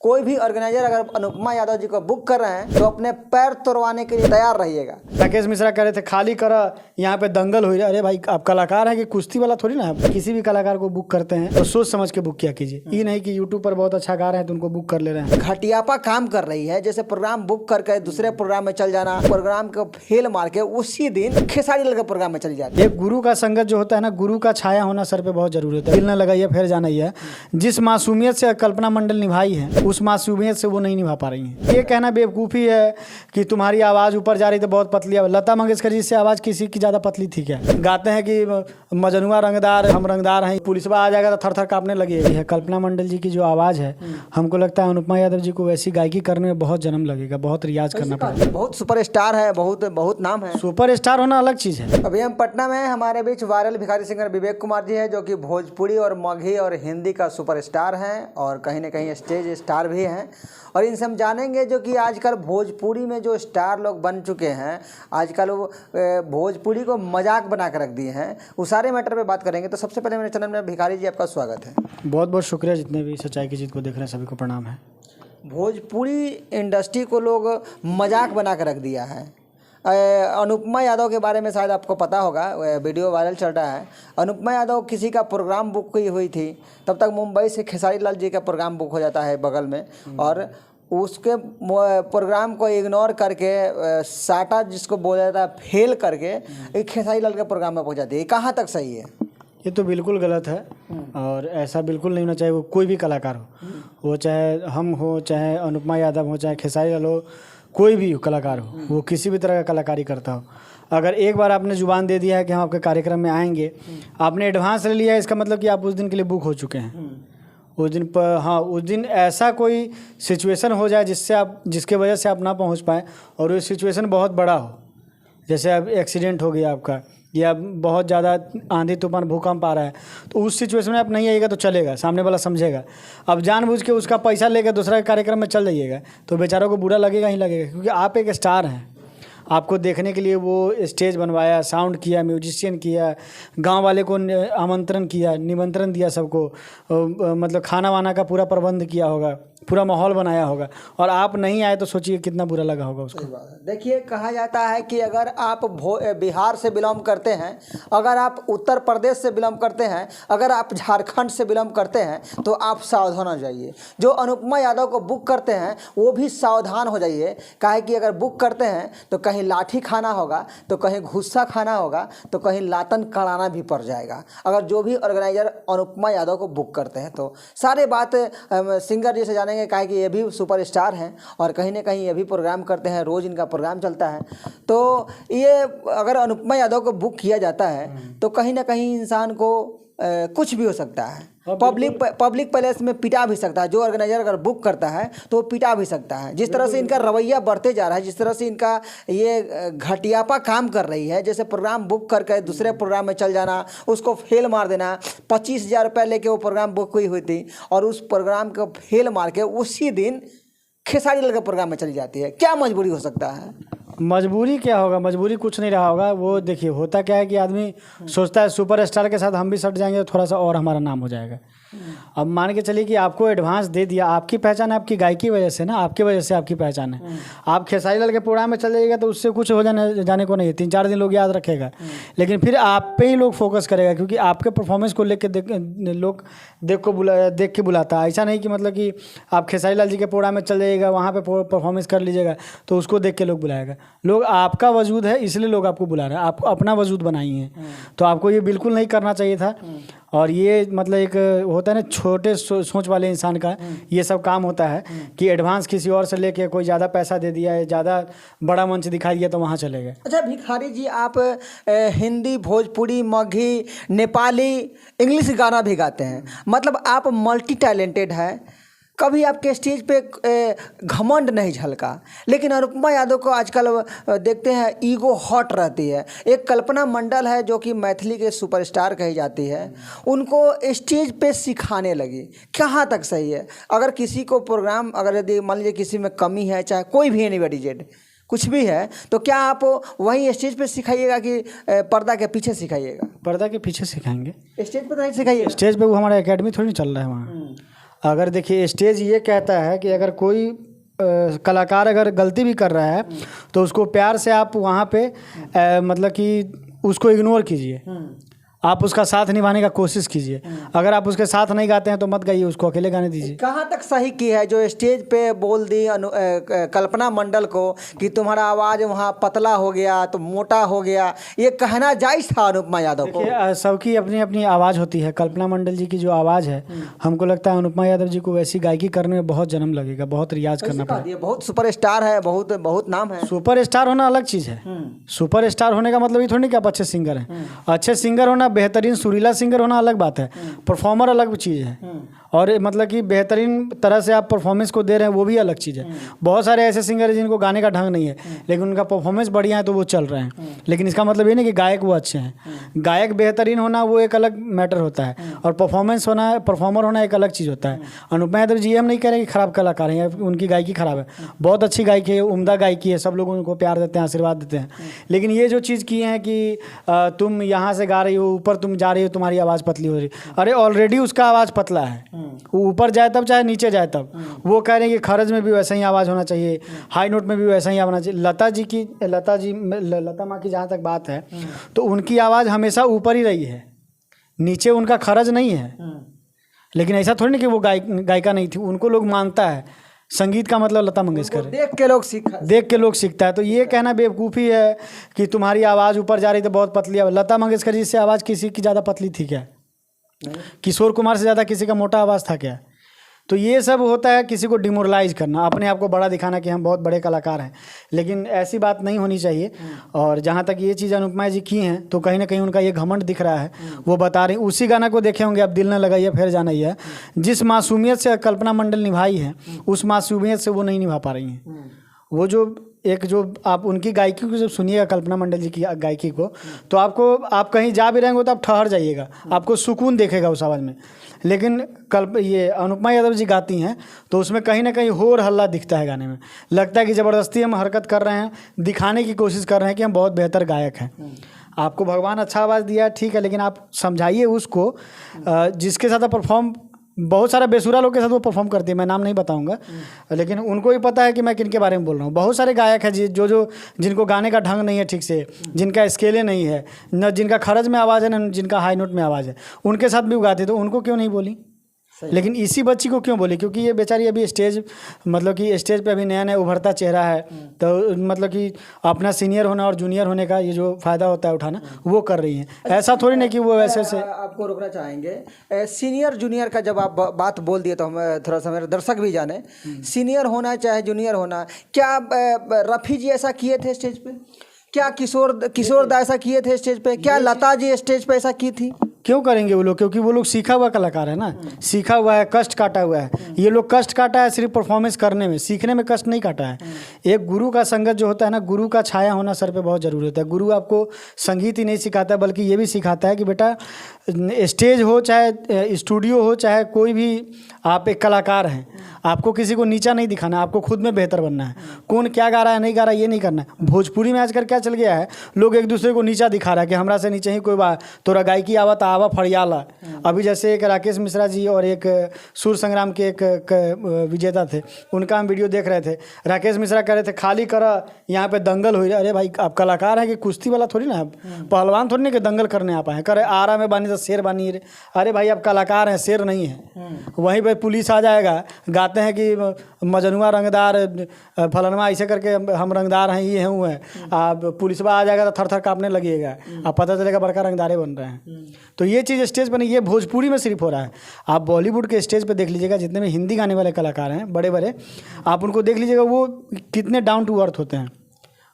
कोई भी ऑर्गेनाइजर अगर अनुपमा यादव जी को बुक कर रहे हैं तो अपने पैर तोड़वाने के लिए तैयार रहिएगा। राकेश मिश्रा कह रहे थे खाली करा, यहाँ पे दंगल हो रहा है। अरे भाई आप कलाकार हैं कि कुश्ती वाला थोड़ी ना है। किसी भी कलाकार को बुक करते हैं तो सोच समझ के बुक किया कीजिए, ये नहीं कि यूट्यूब पर बहुत अच्छा गा रहे हैं तो उनको बुक कर ले रहे हैं। घटियापा काम कर रही है, जैसे प्रोग्राम बुक करके दूसरे प्रोग्राम में चल जाना, प्रोग्राम को फेल मार के उसी दिन खेसारी लाल के प्रोग्राम में चली जाती है। एक गुरु का संगत जो होता है ना, गुरु का छाया होना सर पे बहुत जरूरी होता है। दिल न लगाइए फिर जाना ही है। जिस मासूमियत से कल्पना मंडल निभाई है उस मासूमियत से वो नहीं निभा पा रही है। ये कहना बेवकूफ़ी है कि तुम्हारी आवाज़ ऊपर जा रही तो बहुत पतली है। लता मंगेशकर जी से आवाज़ किसी की ज़्यादा पतली थी क्या? गाते हैं कि मजनुआ रंगदार, हम रंगदार हैं, पुलिसवा आ जाएगा तो थर थर काँपने लगे। कल्पना मंडल जी की जो आवाज़ है, हमको लगता है अनुपमा यादव जी को वैसी गायकी करने में बहुत जन्म लगेगा, बहुत रियाज करना पड़ेगा। बहुत सुपरस्टार है, बहुत नाम है। सुपरस्टार होना अलग चीज़ है। अभी हम पटना में हमारे बीच वायरल भिखारी सिंगर विवेक कुमार जी है, जो कि भोजपुरी और मगही और हिंदी का सुपरस्टार हैं और कहीं ना कहीं स्टेज स्टार भी हैं। और इनसे हम जानेंगे जो कि आजकल भोजपुरी में जो स्टार लोग बन चुके हैं, आजकल वो भोजपुरी को मजाक बना कर रख दिए हैं, उस सारे मैटर पे बात करेंगे। तो सबसे पहले मेरे चैनल में भिखारी जी आपका स्वागत है। बहुत बहुत शुक्रिया। जितने भी सच्चाई की जीत को देख रहे हैं सभी को प्रणाम है। भोजपुरी इंडस्ट्री को लोग मजाक बना कर रख दिया है। अनुपमा यादव के बारे में शायद आपको पता होगा, वीडियो वायरल चल रहा है। अनुपमा यादव किसी का प्रोग्राम बुक हुई थी, तब तक मुंबई से खेसारी लाल जी का प्रोग्राम बुक हो जाता है बगल में, और उसके प्रोग्राम को इग्नोर करके साटा जिसको बोला जाता है फेल करके खेसारी लाल के प्रोग्राम में पहुंच जाती है। कहाँ तक सही है? ये तो बिल्कुल गलत है और ऐसा बिल्कुल नहीं होना चाहिए। वो कोई भी कलाकार हो, वो चाहे हम हो, चाहे अनुपमा यादव हो, चाहे खेसारी लाल हो, कोई भी कलाकार हो, वो किसी भी तरह का कलाकारी करता हो, अगर एक बार आपने जुबान दे दिया है कि हम आपके कार्यक्रम में आएंगे, आपने एडवांस ले लिया है, इसका मतलब कि आप उस दिन के लिए बुक हो चुके हैं। उस दिन पर हाँ, उस दिन ऐसा कोई सिचुएशन हो जाए जिसके वजह से आप ना पहुंच पाए और वो सिचुएशन बहुत बड़ा हो, जैसे अब एक्सीडेंट हो गया आपका या बहुत ज़्यादा आंधी तूफान भूकंप आ रहा है, तो उस सिचुएशन में आप नहीं आइएगा तो चलेगा, सामने वाला समझेगा। अब जानबूझ के उसका पैसा लेकर दूसरा कार्यक्रम में चल जाइएगा तो बेचारों को बुरा लगेगा ही लगेगा, क्योंकि आप एक स्टार हैं। आपको देखने के लिए वो स्टेज बनवाया, साउंड किया, म्यूजिशियन किया, गांव वाले को आमंत्रण किया, निमंत्रण दिया सबको, मतलब खाना वाना का पूरा प्रबंध किया होगा, पूरा माहौल बनाया होगा, और आप नहीं आए तो सोचिए कितना बुरा लगा होगा उसको। देखिए, कहा जाता है कि अगर आप बिहार से बिलोंग करते हैं, अगर आप उत्तर प्रदेश से बिलोंग करते हैं, अगर आप झारखंड से बिलोंग करते हैं तो आप सावधान हो जाइए। जो अनुपमा यादव को बुक करते हैं वो भी सावधान हो जाइए, काहे कि अगर बुक करते हैं तो कहीं लाठी खाना होगा, तो कहीं गुस्सा खाना होगा, तो कहीं लातन कड़ाना भी पड़ जाएगा। अगर जो भी ऑर्गेनाइजर अनुपमा यादव को बुक करते हैं तो सारे बात सिंगर जी से जानेंगे, काहे कि ये भी सुपरस्टार हैं और कहीं ना कहीं ये भी प्रोग्राम करते हैं, रोज़ इनका प्रोग्राम चलता है। तो ये अगर अनुपमा यादव को बुक किया जाता है तो कहीं ना कहीं इंसान को कुछ भी हो सकता है। पब्लिक प्लेस में पिटा भी सकता है। जो ऑर्गेनाइजर अगर बुक करता है तो वो पिटा भी सकता है। जिस तरह से इनका रवैया बढ़ते जा रहा है, जिस तरह से इनका ये घटियापा काम कर रही है, जैसे प्रोग्राम बुक करके दूसरे प्रोग्राम में चल जाना, उसको फेल मार देना। 25,000 रुपये लेके वो प्रोग्राम बुक हुई थी और उस प्रोग्राम को फेल मार के उसी दिन खेसारी लाल के प्रोग्राम में चली जाती है। क्या मजबूरी हो सकता है? मजबूरी क्या होगा? मजबूरी कुछ नहीं रहा होगा। वो देखिए, होता क्या है कि आदमी सोचता है सुपरस्टार के साथ हम भी सट जाएंगे तो थोड़ा सा और हमारा नाम हो जाएगा। अब मान के चलिए कि आपको एडवांस दे दिया, आपकी पहचान आपकी गायकी की वजह से ना, आपकी वजह से आपकी पहचान है। आप खेसारी लाल के प्रोग्राम में चल जाइएगा तो उससे कुछ हो जाने को नहीं है, 3-4 दिन लोग याद रखेगा, लेकिन फिर आप पे ही लोग फोकस करेगा, क्योंकि आपके परफॉर्मेंस को लेकर लोग देख के बुलाता है। ऐसा नहीं कि मतलब कि आप खेसारी लाल जी के प्रोग्राम में चल जाइएगा, वहाँ पे परफॉर्मेंस कर लीजिएगा तो उसको देख के लोग बुलाएगा। लोग आपका वजूद है इसलिए लोग आपको बुला रहे हैं, आपको अपना वजूद बनाइए। तो आपको ये बिल्कुल नहीं करना चाहिए था। और ये मतलब एक होता है ना छोटे सोच वाले इंसान का ये सब काम होता है कि एडवांस किसी और से लेके कोई ज़्यादा पैसा दे दिया है, ज़्यादा बड़ा मंच दिखाई दिया तो वहाँ चले गए। अच्छा भिखारी जी, आप हिंदी, भोजपुरी, मगही, नेपाली, इंग्लिश गाना भी गाते हैं, मतलब आप मल्टी टैलेंटेड हैं। कभी आपके स्टेज पे घमंड नहीं झलका, लेकिन अनुपमा यादव को आजकल देखते हैं ईगो हॉट रहती है। एक कल्पना मंडल है जो कि मैथिली के सुपरस्टार कही जाती है, उनको स्टेज पे सिखाने लगी। कहाँ तक सही है? अगर किसी को प्रोग्राम, अगर यदि मान लीजिए किसी में कमी है, चाहे कोई भी एनीबॉडी जेड कुछ भी है, तो क्या आप वहीं स्टेज पे सिखाइएगा कि पर्दा के पीछे सिखाइएगा? पर्दा के पीछे सिखाएंगे, स्टेज पे तो नहीं सिखाइएगा। स्टेज पे वो हमारा एकेडमी थोड़ी चल रहा है वहाँ। अगर देखिए स्टेज ये कहता है कि अगर कोई कलाकार अगर गलती भी कर रहा है तो उसको प्यार से आप वहाँ पे मतलब कि उसको इग्नोर कीजिए, आप उसका साथ निभाने का कोशिश कीजिए। अगर आप उसके साथ नहीं गाते हैं तो मत गाइए, उसको अकेले गाने दीजिए। कहाँ तक सही की है जो स्टेज पे बोल दी कल्पना मंडल को कि तुम्हारा आवाज़ वहाँ पतला हो गया तो मोटा हो गया, ये कहना जायज़ था अनुपमा यादव को? देखिए सबकी अपनी अपनी आवाज़ होती है। कल्पना मंडल जी की जो आवाज़ है, हमको लगता है अनुपमा यादव जी को वैसी गायकी करने में बहुत जन्म लगेगा, बहुत रियाज करना पड़ेगा। बहुत सुपरस्टार है, बहुत बहुत नाम है। सुपरस्टार होना अलग चीज़ है। सुपरस्टार होने का मतलब ये थोड़ी कि आप अच्छे सिंगर हैं। अच्छे सिंगर होना, बेहतरीन सुरीला सिंगर होना अलग बात है, परफॉर्मर अलग चीज़ है। और मतलब कि बेहतरीन तरह से आप परफॉर्मेंस को दे रहे हैं वो भी अलग चीज़ है। बहुत सारे ऐसे सिंगर हैं जिनको गाने का ढंग नहीं है लेकिन उनका परफॉर्मेंस बढ़िया है तो वो चल रहे हैं। लेकिन इसका मतलब ये नहीं कि गायक वो अच्छे हैं। गायक बेहतरीन होना वो एक अलग मैटर होता है और परफॉर्मेंस होना, परफॉर्मर होना एक अलग चीज़ होता है। अनुपमा यादव जी हम नहीं कह रहे कि खराब कलाकार हैं या उनकी गायकी खराब है, बहुत अच्छी गायकी है, उम्दा गायकी है, सब लोग उनको प्यार देते हैं, आशीर्वाद देते हैं। लेकिन ये जो चीज़ की है कि तुम यहाँ से गा रही हो, ऊपर तुम जा रही हो, तुम्हारी आवाज़ पतली हो रही, अरे ऑलरेडी उसका आवाज़ पतला है, वो ऊपर जाए तब चाहे नीचे जाए तब। वो कह रहे हैं कि खरज में भी वैसा ही आवाज़ होना चाहिए, हाई नोट में भी वैसा ही आना चाहिए। लता माँ की जहाँ तक बात है तो उनकी आवाज़ हमेशा ऊपर ही रही है, नीचे उनका खरज नहीं है। लेकिन ऐसा थोड़ी नहीं कि वो गायिका नहीं थी, उनको लोग मानता है। संगीत का मतलब लता मंगेशकर है, देख के लोग सीखता है। तो ये कहना बेवकूफ़ी है कि तुम्हारी आवाज़ ऊपर जा रही तो बहुत पतली है। लता मंगेशकर जी से आवाज़ किसी की ज़्यादा पतली थी क्या? किशोर कुमार से ज़्यादा किसी का मोटा आवाज़ था क्या? तो ये सब होता है किसी को डिमोरलाइज करना, अपने आप को बड़ा दिखाना कि हम बहुत बड़े कलाकार हैं। लेकिन ऐसी बात नहीं होनी चाहिए। और जहाँ तक ये चीज़ अनुपमा जी की हैं तो कहीं ना कहीं उनका ये घमंड दिख रहा है। वो बता रही, उसी गाना को देखे होंगे आप, दिल न लगाइए फिर जाना ही है, जिस मासूमियत से कल्पना मंडल निभाई है उस मासूमियत से वो नहीं निभा पा रही हैं। वो जो आप उनकी गायकी को जब सुनिएगा, कल्पना मंडल जी की गायकी को, तो आप कहीं जा भी रहेंगे तो आप ठहर जाइएगा, आपको सुकून देखेगा उस आवाज़ में। लेकिन ये अनुपमा यादव जी गाती हैं तो उसमें कहीं ना कहीं होर हल्ला दिखता है गाने में। लगता है कि ज़बरदस्ती हम हरकत कर रहे हैं, दिखाने की कोशिश कर रहे हैं कि हम बहुत बेहतर गायक हैं। आपको भगवान अच्छा आवाज़ दिया है, ठीक है, लेकिन आप समझाइए उसको। जिसके साथ आप परफॉर्म, बहुत सारे बेसुरा लोग के साथ वो परफॉर्म करती है, मैं नाम नहीं बताऊंगा, लेकिन उनको भी पता है कि मैं किन के बारे में बोल रहा हूँ। बहुत सारे गायक हैं जिनको गाने का ढंग नहीं है ठीक से, जिनका स्केले नहीं है, न जिनका खरज में आवाज़ है, न जिनका हाई नोट में आवाज़ है, उनके साथ भी वो गाते, तो उनको क्यों नहीं बोली? लेकिन इसी बच्ची को क्यों बोली? क्योंकि ये बेचारी अभी स्टेज पे अभी नया नया उभरता चेहरा है, तो मतलब कि अपना सीनियर होना और जूनियर होने का ये जो फ़ायदा होता है उठाना, वो कर रही हैं। ऐसा थोड़ी ना कि वो ऐसे से। आपको रोकना चाहेंगे, सीनियर जूनियर का जब आप बात बोल दिए तो हम थोड़ा सा मेरे दर्शक भी जाने, सीनियर होना चाहे जूनियर होना, क्या रफ़ी जी ऐसा किए थे स्टेज पे? क्या किशोर दा ऐसा किए थे स्टेज पे? क्या लता जी स्टेज पे ऐसा की थी? क्यों करेंगे वो लोग? क्योंकि वो लोग सीखा हुआ कलाकार है ना, सीखा हुआ है, कष्ट काटा हुआ है। ये लोग कष्ट काटा है सिर्फ परफॉर्मेंस करने में, सीखने में कष्ट नहीं काटा है। एक गुरु का संगत जो होता है ना, गुरु का छाया होना सर पे बहुत ज़रूरी होता है। गुरु आपको संगीत ही नहीं सिखाता बल्कि ये भी सिखाता है कि बेटा स्टेज हो चाहे स्टूडियो हो चाहे कोई भी, आप एक कलाकार हैं, आपको किसी को नीचा नहीं दिखाना, आपको खुद में बेहतर बनना है। कौन क्या गा रहा है नहीं गा रहा है ये नहीं करना है। भोजपुरी में आजकल क्या चल गया है, लोग एक दूसरे को नीचा दिखा रहा है कि हमरा से नीचे ही कोई बात, तोरा गायकी आवत आवा फड़ियाला। अभी जैसे एक राकेश मिश्रा जी और एक सुर संग्राम के एक विजेता थे, उनका हम वीडियो देख रहे थे। राकेश मिश्रा कह रहे थे खाली करा यहाँ पे दंगल हुई। अरे भाई आप कलाकार हैं कि कुश्ती वाला थोड़ी ना, पहलवान थोड़ी ना कि दंगल करने आप आए। करे आरा में बानी तो शेर बानी रे। अरे भाई आप कलाकार हैं, शेर नहीं है। वहीं पर पुलिस आ जाएगा, गाते हैं कि मजनुआ रंगदार फलनवा ऐसे करके हम रंगदार हैं, ये हैं वो हैं। आप पुलिसवा आ जाएगा तो थर थर काँपने लगेगा, आप पता चलेगा बड़का रंगदारे बन रहे हैं। तो ये चीज़ स्टेज पर नहीं, ये भोजपुरी में सिर्फ हो रहा है। आप बॉलीवुड के स्टेज पे देख लीजिएगा, जितने में हिंदी गाने वाले कलाकार हैं बड़े बड़े, आप उनको देख लीजिएगा वो कितने डाउन टू अर्थ होते हैं।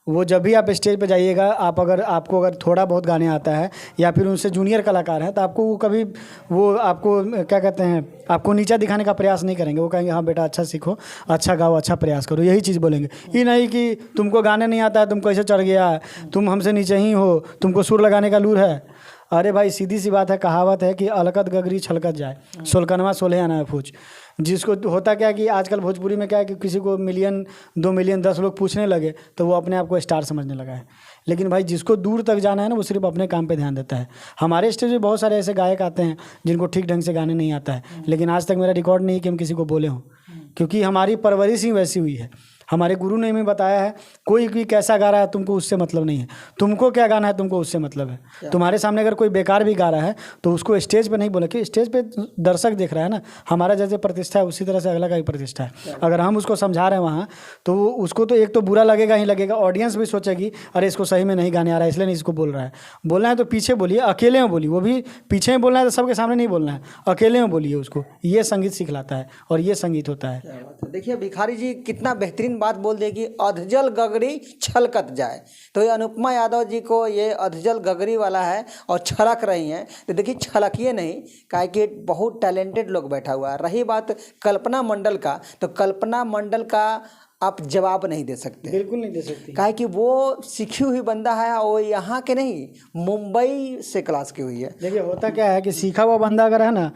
वो जब भी आप स्टेज पे जाइएगा, आपको अगर थोड़ा बहुत गाने आता है या फिर उनसे जूनियर कलाकार हैं, तो आपको वो कभी आपको क्या कहते हैं, आपको नीचा दिखाने का प्रयास नहीं करेंगे। वो कहेंगे हाँ बेटा अच्छा सीखो, अच्छा गाओ, अच्छा प्रयास करो, यही चीज़ बोलेंगे। ये नहीं कि तुमको गाने नहीं आता है, तुम कैसे चढ़ गया, तुम हमसे नीचे ही हो, तुमको सुर लगाने का लूर है। अरे भाई सीधी सी बात है, कहावत है कि अलकत गगरी छलकत जाए, सोलकनवा सोले आना है फूच। जिसको होता क्या है कि आजकल भोजपुरी में क्या है कि किसी को मिलियन 2 मिलियन 10 लोग पूछने लगे तो वो अपने आप को स्टार समझने लगा है। लेकिन भाई जिसको दूर तक जाना है ना वो सिर्फ अपने काम पे ध्यान देता है। हमारे स्टेज पे बहुत सारे ऐसे गायक आते हैं जिनको ठीक ढंग से गाने नहीं आता है, लेकिन आज तक मेरा रिकॉर्ड नहीं है कि हम किसी को बोले हों, क्योंकि हमारी परवरिश ही वैसी हुई है। हमारे गुरु ने हमें बताया है कोई भी कैसा गा रहा है तुमको उससे मतलब नहीं है, तुमको क्या गाना है तुमको उससे मतलब है। तुम्हारे सामने अगर कोई बेकार भी गा रहा है तो उसको स्टेज पे नहीं बोला, कि स्टेज पे दर्शक देख रहा है ना, हमारा जैसे प्रतिष्ठा है उसी तरह से अगला का भी प्रतिष्ठा है। अगर हम उसको समझा रहे हैं वहाँ तो उसको तो एक तो बुरा लगेगा ही लगेगा, ऑडियंस भी सोचेगी अरे इसको सही में नहीं गाने आ रहा है इसलिए नहीं इसको बोल रहा है। बोलना है तो पीछे बोलिए, अकेले में बोलिए, वो भी पीछे में बोलना है तो सबके सामने नहीं बोलना है, अकेले में बोलिए उसको। ये संगीत सिखलाता है और ये संगीत होता है। देखिए भिखारी जी कितना बेहतरीन बात बोल देगी, अधजल गगरी छलकत जाए। तो ये अनुपमा यादव जी को ये अधजल गगरी वाला है और छलक रही हैं, तो देखिए छलकिए नहीं, काहे कि बहुत टैलेंटेड लोग बैठा हुआ है। रही बात कल्पना मंडल का, तो कल्पना मंडल का आप जवाब नहीं दे सकते, बिल्कुल नहीं दे सकती, काहे कि वो सीखी हुई बंदा है और यहाँ के नहीं मुंबई से क्लास की हुई है। देखिए होता क्या है कि सीखा हुआ बंदा अगर है ना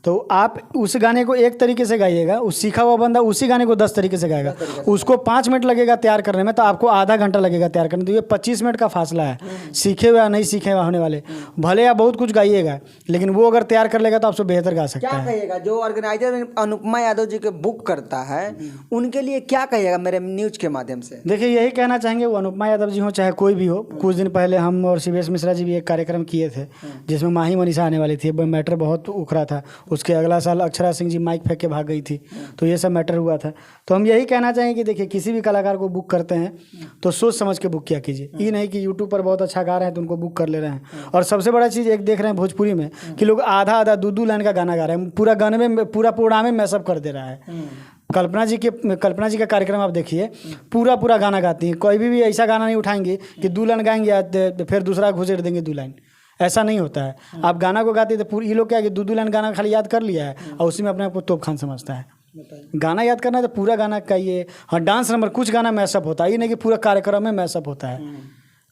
तो आप उस गाने को एक तरीके से गाइएगा, उस सीखा हुआ बंदा उसी गाने को 10 तरीके से गाएगा। उसको 5 मिनट लगेगा तैयार करने में तो आपको आधा घंटा लगेगा तैयार करने, तो ये 25 मिनट का फासला है सीखे हुए या नहीं सीखे हुए होने वाले। भले आप बहुत कुछ गाइएगा लेकिन वो अगर तैयार कर लेगा तो आपसे बेहतर गा सकता क्या है। कहिएगा जो ऑर्गेनाइजर अनुपमा यादव जी के बुक करता है उनके लिए क्या कहिएगा मेरे न्यूज के माध्यम से? देखिए यही कहना चाहेंगे, वो अनुपमा यादव जी हो चाहे कोई भी हो। कुछ दिन पहले हम और सीबीएस मिश्रा जी भी एक कार्यक्रम किए थे जिसमें माही मनीषा आने वाली थी, मैटर बहुत उखड़ा था। उसके अगला साल अक्षरा सिंह जी माइक फेंक के भाग गई थी, तो ये सब मैटर हुआ था। तो हम यही कहना चाहेंगे कि देखिए किसी भी कलाकार को बुक करते हैं तो सोच समझ के बुक किया कीजिए। ये नहीं कि यूट्यूब पर बहुत अच्छा गा रहे हैं तो उनको बुक कर ले रहे हैं। और सबसे बड़ा चीज़ एक देख रहे हैं भोजपुरी में कि लोग आधा आधा 2 लाइन का गाना गा रहे हैं, पूरा गाने में पूरा प्रोग्राम में मैसअप कर दे रहा है। कल्पना जी का कार्यक्रम आप देखिए, पूरा गाना गाती हैं। कोई भी ऐसा गाना नहीं उठाएंगे कि 2 लाइन गाएंगे फिर दूसरा घुसेड़ देंगे 2 लाइन, ऐसा नहीं होता है। आप गाना को गाते तो पूरी, ये लोग क्या है कि 2 लाइन गाना खाली याद कर लिया है और उसी में अपने आप को तोप खान समझता है। गाना याद करना है तो पूरा गाना गाइए। हाँ डांस नंबर कुछ गाना मैसअप होता है, ये नहीं कि पूरा कार्यक्रम में मैसअप होता है,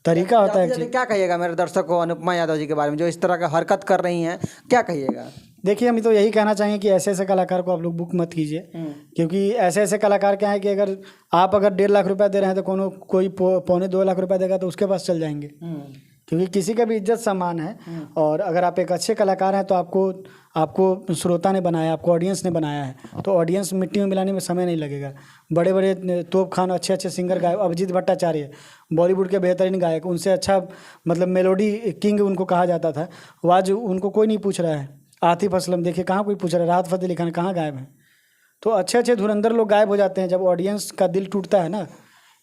तरीका होता है। क्या कहिएगा मेरे दर्शक को अनुपमा यादव जी के बारे में जो इस तरह का हरकत कर रही हैं, क्या कहिएगा? देखिए हम तो यही कहना चाहेंगे कि ऐसे ऐसे कलाकार को आप लोग बुक मत कीजिए, क्योंकि ऐसे ऐसे कलाकार क्या है कि अगर 1.5 लाख रुपया दे रहे हैं तो कोई 2.25 लाख रुपया देगा तो उसके पास चल जाएंगे, क्योंकि किसी का भी इज्जत सम्मान है। और अगर आप एक अच्छे कलाकार हैं तो आपको श्रोता ने बनाया, आपको ऑडियंस ने बनाया है, तो ऑडियंस मिट्टी में मिलाने में समय नहीं लगेगा। बड़े बड़े तोप खान अच्छे सिंगर गायक, अभिजीत भट्टाचार्य बॉलीवुड के बेहतरीन गायक, उनसे अच्छा मतलब मेलोडी किंग उनको कहा जाता था, वो आज उनको कोई नहीं पूछ रहा है। आतिफ असलम देखिए कहाँ कोई पूछ रहा है, राहत फ़तेह अली खान कहाँ गायब हैं। तो अच्छे धुरंधर लोग गायब हो जाते हैं जब ऑडियंस का दिल टूटता है ना।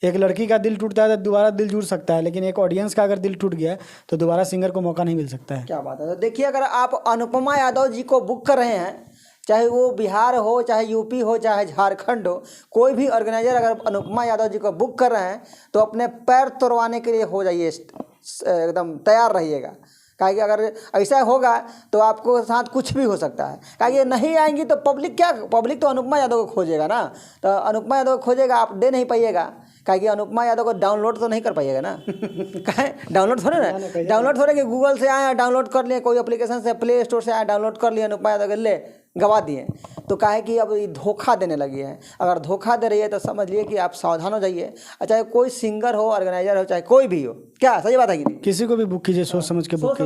एक लड़की का दिल टूटता है तो दोबारा दिल जुड़ सकता है, लेकिन एक ऑडियंस का अगर दिल टूट गया तो दोबारा सिंगर को मौका नहीं मिल सकता है। क्या बात है। तो देखिए अगर आप अनुपमा यादव जी को बुक कर रहे हैं, चाहे वो बिहार हो, चाहे यूपी हो, चाहे झारखंड हो, कोई भी ऑर्गेनाइजर अगर अनुपमा यादव जी को बुक कर रहे हैं तो अपने पैर तोड़वाने के लिए हो जाइए, एकदम तैयार रहिएगा। काहे कि अगर ऐसा होगा तो आपको साथ कुछ भी हो सकता है। काहे कि नहीं आएंगी तो पब्लिक तो अनुपमा यादव को खोजेगा ना, तो अनुपमा यादव को खोजेगा, आप दे नहीं पाइएगा। काहे कि अनुपमा यादव को डाउनलोड तो नहीं कर पाइएगा ना काहे डाउनलोड थोड़े कि गूगल से आए डाउनलोड कर लिए, कोई एप्लीकेशन से प्ले स्टोर से आए डाउनलोड कर लिए, अनुपमा यादव ले गवा दिए। तो काहे कि अब ये धोखा देने लगी है। अगर धोखा दे रही है तो समझ लिए कि आप सावधान हो जाइए। चाहे कोई सिंगर हो, ऑर्गेनाइजर हो, चाहे कोई भी हो, क्या सही बात है कि नहीं? किसी को भी बुक कीजिए, सोच समझ के बुक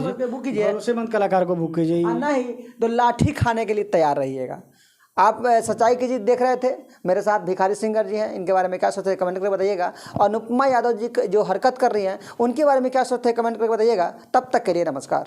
कीजिए, भरोसेमंद कलाकार को बुक कीजिए। नहीं तो लाठी खाने के लिए तैयार रहिएगा। आप सच्चाई की चीज़ देख रहे थे, मेरे साथ भिखारी सिंगर जी हैं, इनके बारे में क्या सोचते हैं कमेंट करके बताइएगा। अनुपमा यादव जी जो हरकत कर रही हैं उनके बारे में क्या सोचते हैं कमेंट करके बताइएगा। तब तक के लिए नमस्कार।